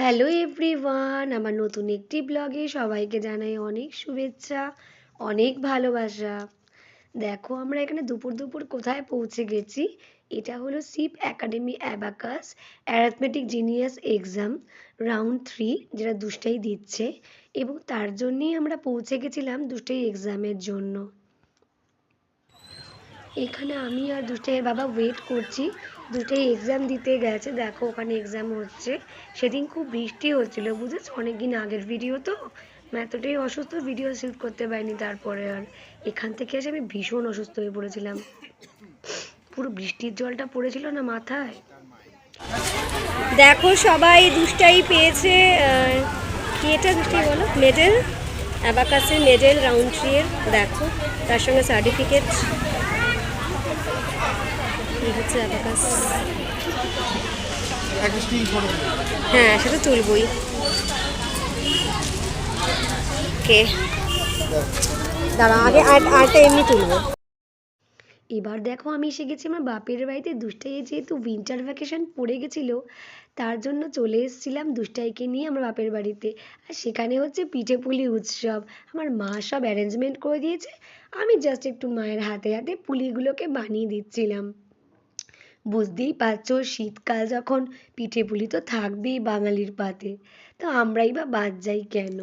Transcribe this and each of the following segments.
Hello everyone, আমার নতুন একটি ব্লগে সবাইকে জানাই অনেক শুভেচ্ছা, অনেক ভালোবাসা। দেখো আমরা এখানে দুপুর দুপুর কোথায় পৌঁছে গেছি। এটা হলো Shiv academy abacus arithmetic genius exam round 3, যেটা দুষ্টাই দিচ্ছে, এবং তার জন্যই আমরা পৌঁছে গেছিলাম দুষ্টাই এক্সামের জন্য। এখানে আমি আর দুষ্টাইয়ের বাবা ওয়েট করছি। দুষ্টাই এক্সাম দিতে গেছে, দেখো ওখানে এক্সাম হচ্ছে। সেদিন খুব বৃষ্টি হচ্ছিল, বুঝেছো, অনেকদিন আগের ভিডিও তো, আমি এতটাই অসুস্থ ভিডিও শ্যুট করতে পারিনি। তারপরে আর এখান থেকে এসে আমি ভীষণ অসুস্থ হয়ে পড়েছিলাম, পুরো বৃষ্টির জলটা পড়েছিল না মাথায়। দেখো সবাই দুষ্টাই পেয়েছে, কি এটা দুষ্টাই বলো, মেডেল, অ্যাবাকাসের মেডেল রাউন্ড 3 এর। দেখো তার সঙ্গে সার্টিফিকেট, হচ্ছে অ্যাবাকাস। হ্যাঁ সেটা তুলবই। কে দাঁড়া, আগে আরটা এমনি তুলবো। এবার দেখো আমি এসে গেছি আমার বাপের বাড়িতে। দুষ্টাই যেহেতু উইন্টার ভ্যাকেশন পড়ে গেছিল, তার জন্য চলে এসেছিলাম দুষ্টাইকে নিয়ে আমার বাপের বাড়িতে। আর সেখানে হচ্ছে পিঠে পুলি উৎসব। আমার মা সব অ্যারেঞ্জমেন্ট করে দিয়েছে, আমি জাস্ট একটু মায়ের হাতে হাতে পুলিগুলোকে বানিয়ে দিচ্ছিলাম। বুঝতেই পারছো শীতকাল যখন, পিঠে পুলি তো থাকবেই বাঙালির পাতে, তো আমরাই বা বাদ যাই কেন।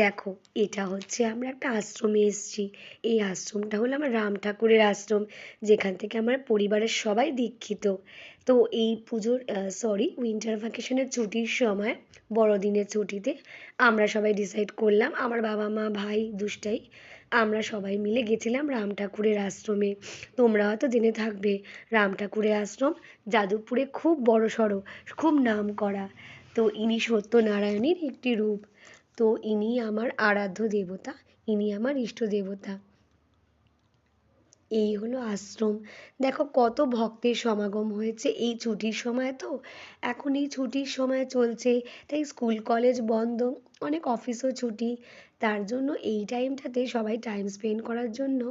দেখো এটা হচ্ছে আমরা একটা আশ্রমে এসেছি। এই আশ্রমটা হলো আমার রাম ঠাকুরের আশ্রম, যেখান থেকে আমার পরিবারের সবাই দীক্ষিত। তো এই পুজোর উইন্টার ভ্যাকেশনের ছুটির সময়, বড়দিনের ছুটিতে আমরা সবাই ডিসাইড করলাম, আমার বাবা মা ভাই দুষ্টাই, আমরা সবাই মিলে গেছিলাম রাম ঠাকুরের আশ্রমে। তোমরা হয়তো জেনে থাকবে, রাম ঠাকুরের আশ্রম যাদবপুরে খুব বড় সড়ো, খুব নাম করা। তো ইনি সত্যনারায়ণের একটি রূপ। তো ইনি আমার আরাধ্য দেবতা, ইনি আমার ইষ্ট দেবতা। এই হলো আশ্রম। দেখো কত ভক্তের সমাগম হয়েছে এই ছুটির সময়। তো এখন এই ছুটির সময় চলছে, তাই স্কুল কলেজ বন্ধ, অনেক অফিসও ছুটি। তার জন্য এই টাইমটাতে সবাই টাইম স্পেন্ড করার জন্য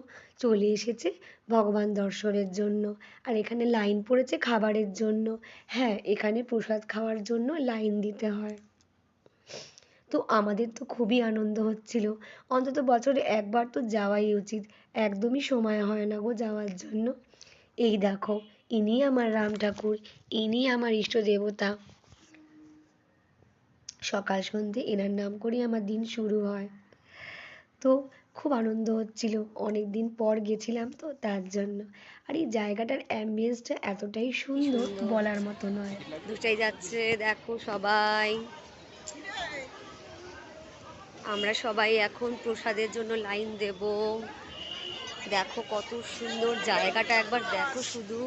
চলে এসেছে ভগবান দর্শনের জন্য। আর এখানে লাইন পড়েছে খাবারের জন্য। হ্যাঁ, এখানে প্রসাদ খাওয়ার জন্য লাইন দিতে হয়। তো আমাদের তো খুবই আনন্দ হচ্ছিল, অন্তত বছরে একবার তো যাওয়াই উচিত। একদমই সময় হয় না গো যাওয়ার জন্য। এই দেখো ইনি আমার রাম ঠাকুর, ইনি আমার ইষ্ট দেবতা। সকাল সন্ধে এনার নাম করেই আমার দিন শুরু হয়। তো খুব আনন্দ হচ্ছিল, অনেক দিন পর গেছিলাম তো তার জন্য। আর এই জায়গাটার অ্যাম্বিয়েন্সটা এতটাই সুন্দর, বলার মতো নয়। দুটাই যাচ্ছে দেখো সবাই, আমরা সবাই এখন প্রসাদের জন্য লাইন দেব। দেখো কত সুন্দর জায়গাটা, একবার দেখো শুধু,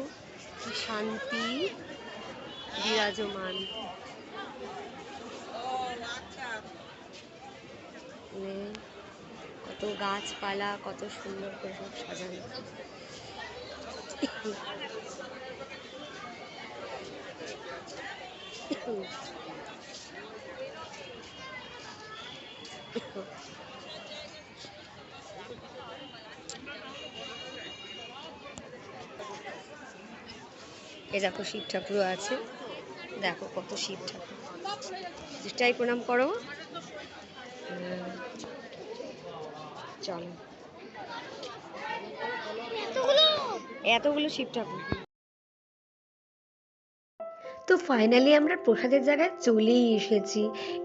কি শান্তি বিরাজমান। কত গাছপালা, কত সুন্দর করে সব সাজানো। এ দেখো শিব ঠাকুরও আছে, দেখো কত শিব ঠাকুর। দৃষ্টাই প্রণাম করো। চলো, এতগুলো শিব ঠাকুর। তো ফাইনালি আমরা প্রসাদের জায়গায় চলেই এসেছি।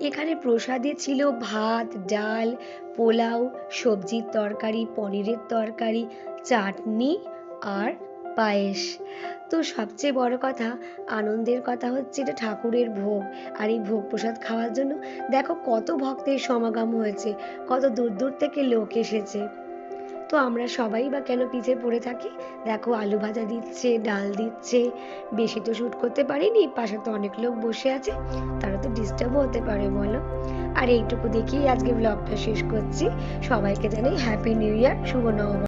এখানে প্রসাদে ছিল ভাত, ডাল, পোলাও, সবজির তরকারি, পনিরের তরকারি, চাটনি আর পায়েস। তো সবচেয়ে বড় কথা, আনন্দের কথা হচ্ছে এটা ঠাকুরের ভোগ। আর এই ভোগ প্রসাদ খাওয়ার জন্য দেখো কত ভক্তের সমাগম হয়েছে, কত দূর দূর থেকে লোক এসেছে। তো আমরা সবাই বা কেন পিছিয়ে পড়ে থাকি। দেখো আলু ভাজা দিচ্ছে, ডাল দিচ্ছে। বেশি তো শ্যুট করতে পারিনি, পাশে তো অনেক লোক বসে আছে, তারা তো ডিস্টার্বও হতে পারে বলো। আর এইটুকু দেখেই আজকে ব্লগটা শেষ করছি। সবাইকে জানাই হ্যাপি নিউ ইয়ার, শুভ নববর্ষ।